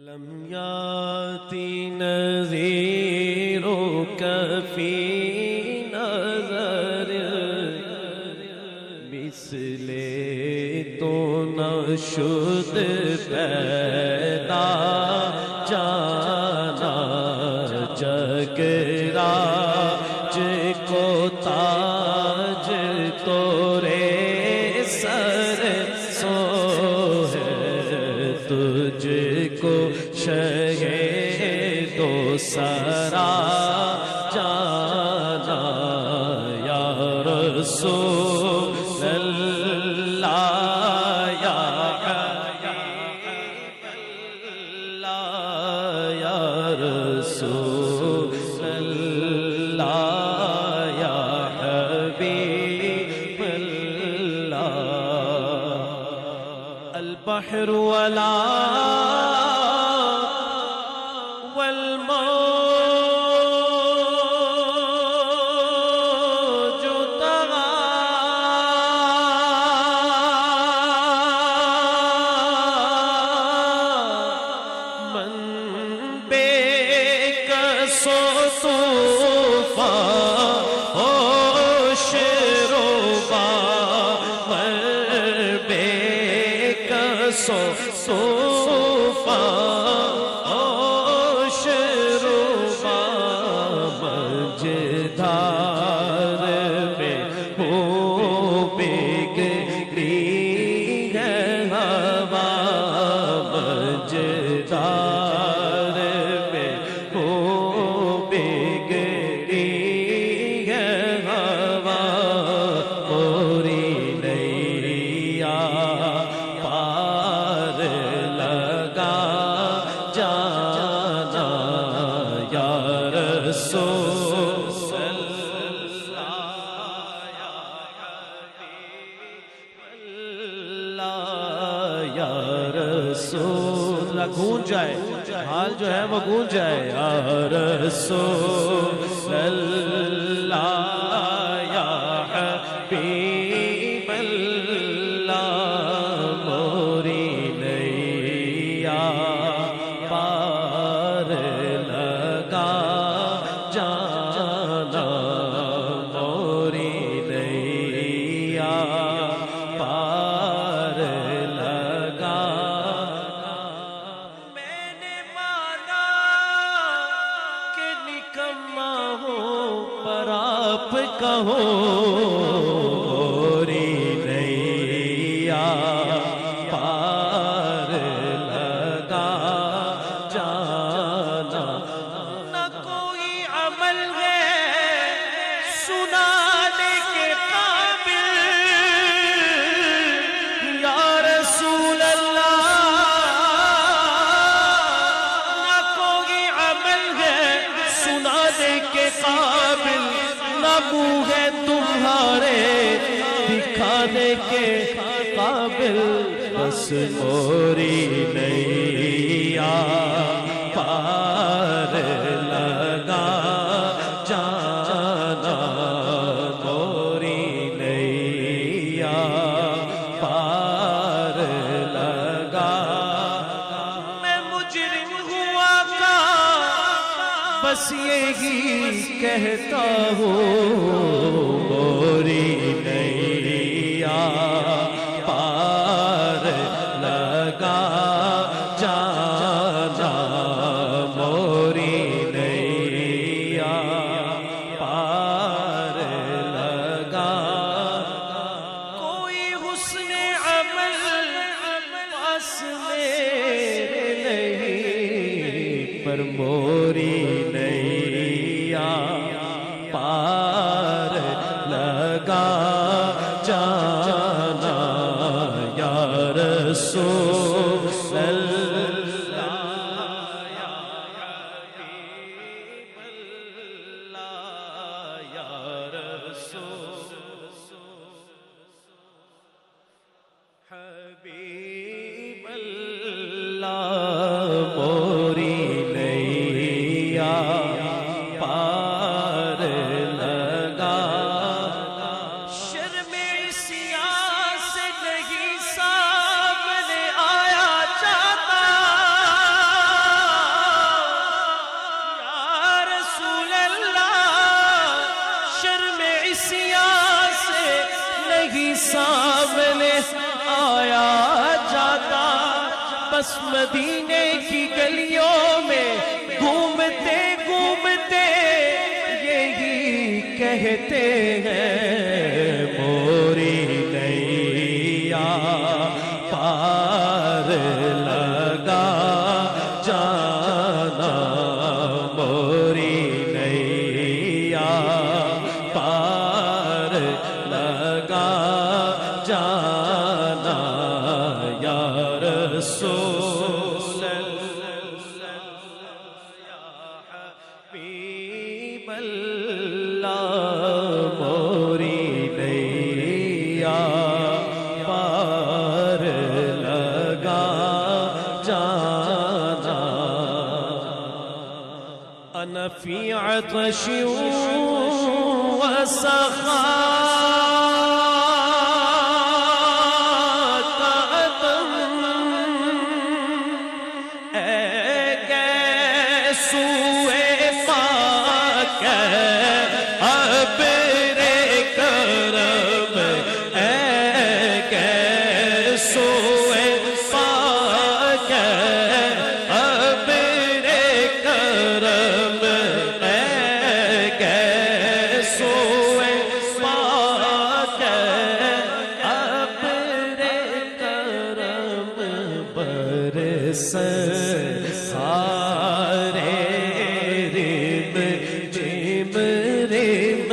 لم يأتي نذيرك في نظر مثل تو نشد پیدا جانا جگراج کو تاج تورے سر سو ہے تجھ کو شہ دو سرا جانا یا رسول اللہ یا حبیب اللہ یا رسول اللہ یا حبیب اللہ البحر ولا صوفا شروبا مجدار میں ہو بگڑی ہے ہوا مجدار میں ہو بگڑی ہے ہوا پوری نیا گونج جائے حال جو ہے وہ گونج جائے یا رسول اللہ یا حبیب اللہ موری نیا پار لگا جانا موری نیا پار لگا کہو موری نیا پار لگا جانا نہ کوئی عمل ہے سنانے کے قابل یا رسول اللہ نہ کوئی عمل ہے سنانے کے قابل منہ ہے تمہارے دکھانے کے قابل بس موری نیا پار لگا جانا موری نیا پار لگا میں مجرم ہوا کا بس یہی کہتا ہوں موری نیا پار لگا جانا موری نیا پار لگا کوئی حسن عمل پاس میرے نہیں پر موری نیا پار لگا جانا یا رسول اللہ یا حبیب اللہ یا رسول حبیب اللہ موری نیا سامنے آیا جاتا، بس مدینے کی گلیوں میں گھومتے گھومتے یہی کہتے ہیں موری نیا پار لگا جانا، موری نیا پار لگا جانا یا رسول یا حبیب اللہ، موری نیا پار لگا جانا، انا فی عطش وسخاء قدم، اے گیسوئے پاک ابر کرم، اے گیسوئے پاک ابر کرم، اے گیسوئے پاک ابر کرم، برس سارے رم جم رم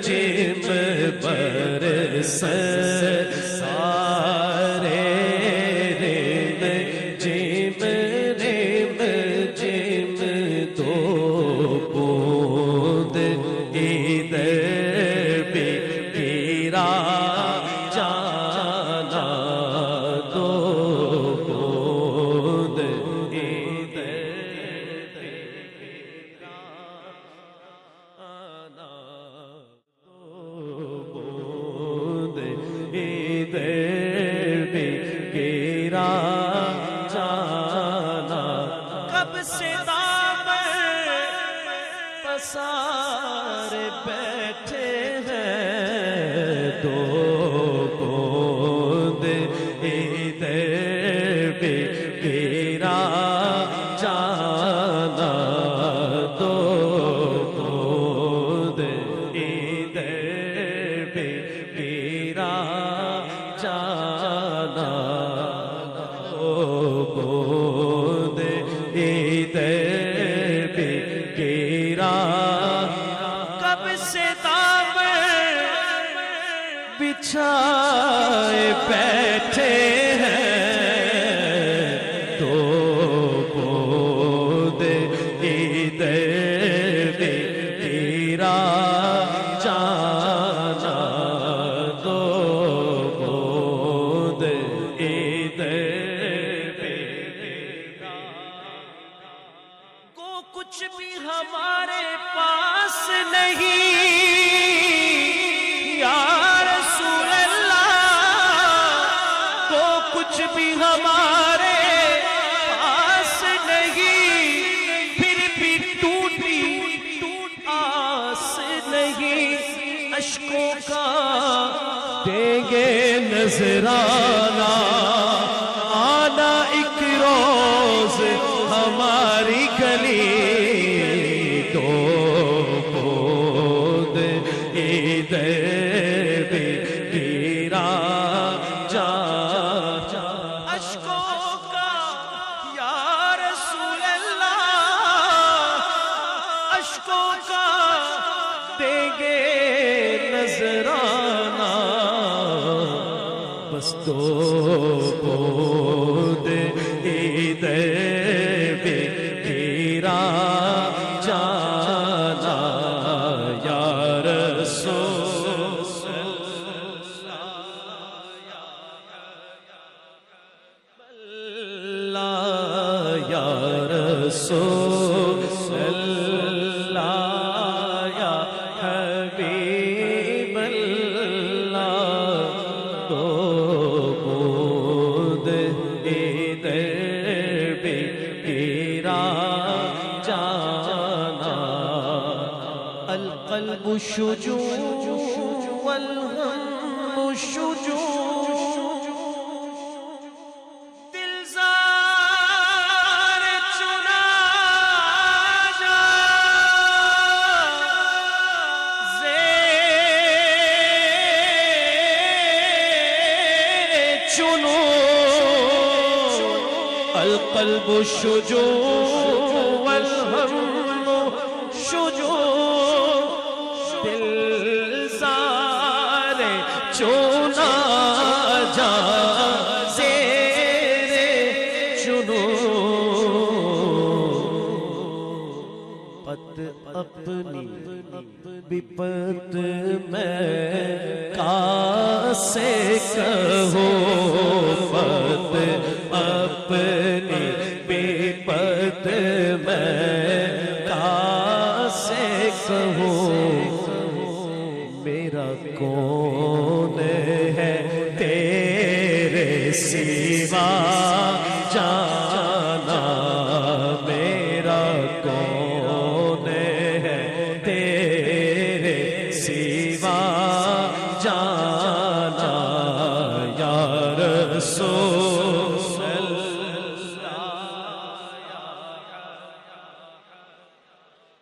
جم، برس سارے رم جم رم جم، دو بوند ادھر بھی گرا جانا، دو بوند ادھر بھی گرا جانا، دو بوند ادھر بھی گرا جانا، کب سے دامن پسار بیٹھے ہیں، دو بوند ادھر بھی گرا جانا، دو بوند ادھر بھی گرا جانا، دو بوند ادھر بھی گرا، کب سے دامن بچھائے بیٹھے ہیں، دو بوند ادھر بھی گرا جانا، دو بوند ادھر بھی گرا، کو کچھ بھی ہمارے پاس نہیں یا رسول اللہ، کو کچھ بھی ہمارے پاس نہیں، پھر بھی ٹوٹی آس نہیں، اشکوں کا دیں گے نذرانہ، آنا ایک روز ہماری گلی، دو بوند ادھر بھی گرا جانا، اشکوں کا یا رسول اللہ، اشکوں کا دیں گے نذرانہ، بس دو بوند ادھر بھی گرا جانا یا رسول اللہ یا رسول اللہ یا حبیب اللہ، دو بوند ادھر بھی گرا جانا، القلب شجوع والهم شجوع، قلب الشجوع والهم شجوع دل سارے چونا جا زیر چنو پت اپنی بپت میں کاسے کہو پت اپنی بپت میں کاسے کہو میرا کون ہے تیرے سوا جانا میرا کون ہے تیرے سوا جانا یا رسول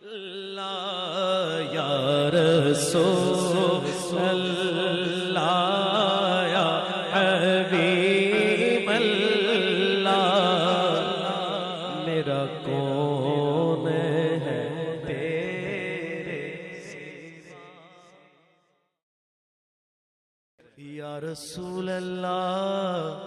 اللہ یا رسول اللہ یا حبیب اللہ میرا کون ہے تیرے سوا یا رسول اللہ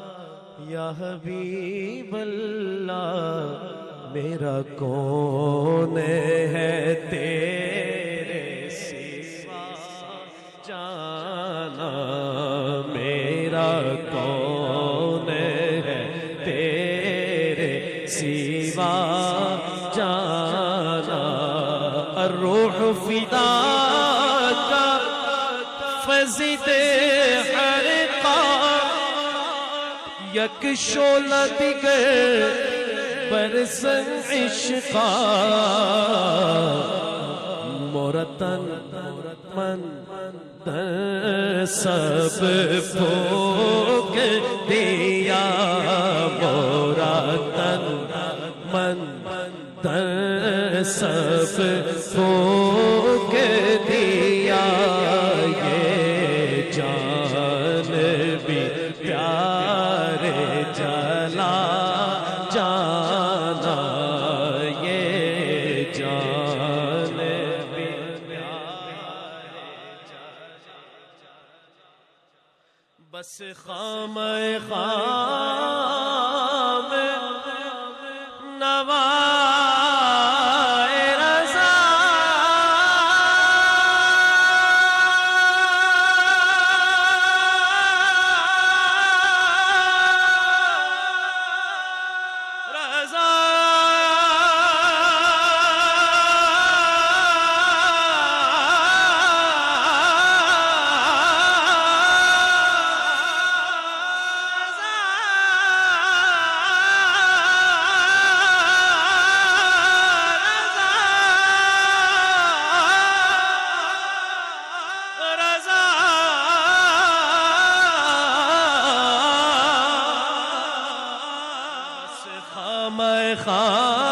یا حبیب اللہ میرا کون ہے تیرے سوا جانا میرا کون ہے تیرے سوا جانا الروح فداک فزد حرقا یک شعلہ دیگر برسن عشقا مرتن من در سب پھوک دیا مرتن من در سب پھوک دیا یہ جان بھی پیارے جلا جانا یہ جان بھی بس خام خام نوائے رضا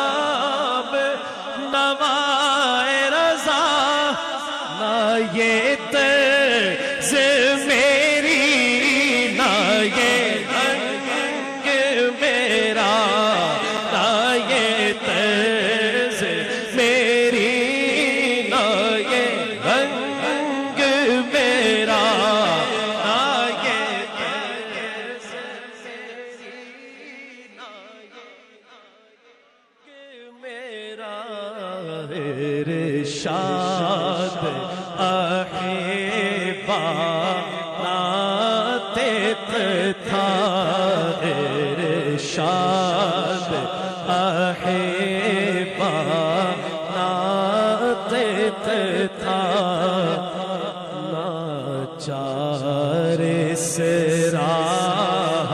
خواب نوائے رضا نہ یہ طرز میری نہ یہ رنگ میرا نہ یہ طرز میری نہ یہ رنگ میرا نہ یہ طرز میرا ارشاد احبا ناطق تھا ارشاد احبا ناطق تھا ناچار راہ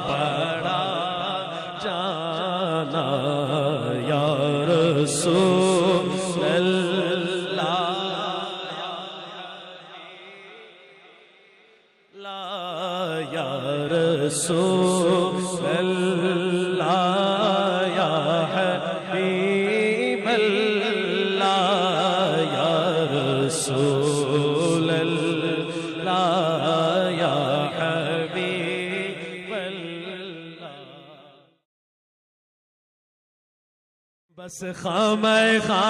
پڑا جانا یا رسول اللہ یا رسول اللہ یا حبیب اللہ یا رسول اللہ یا حبیب بس خام خواب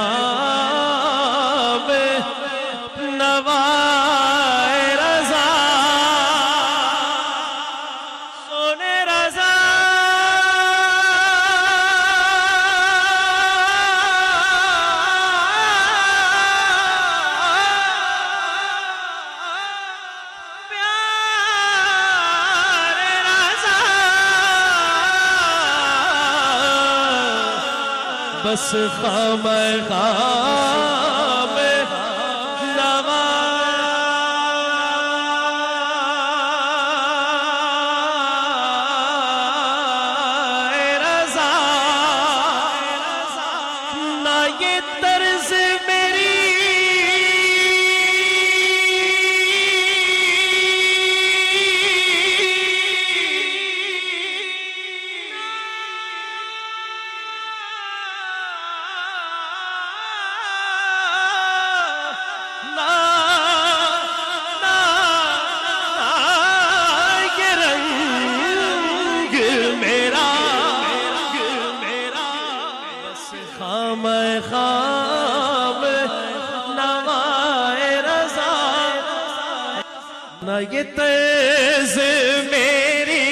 نوائے رضا سونے رضا بس خام خواب نوائے رضا نہ یہ طرز میری خام خواب نوائے رضا نہ یہ طرز میری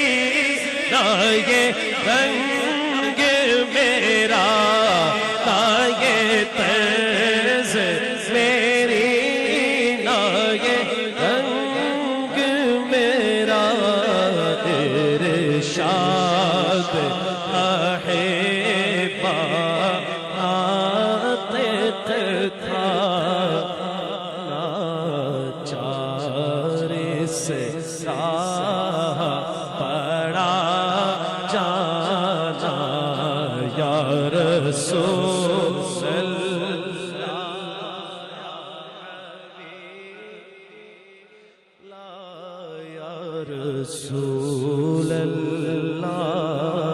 نہ یہ رنگ میرا نہ یہ طرز میری نہ یہ رنگ میرا ارشاد پڑا جانا یا رسول اللہ یا رسول اللہ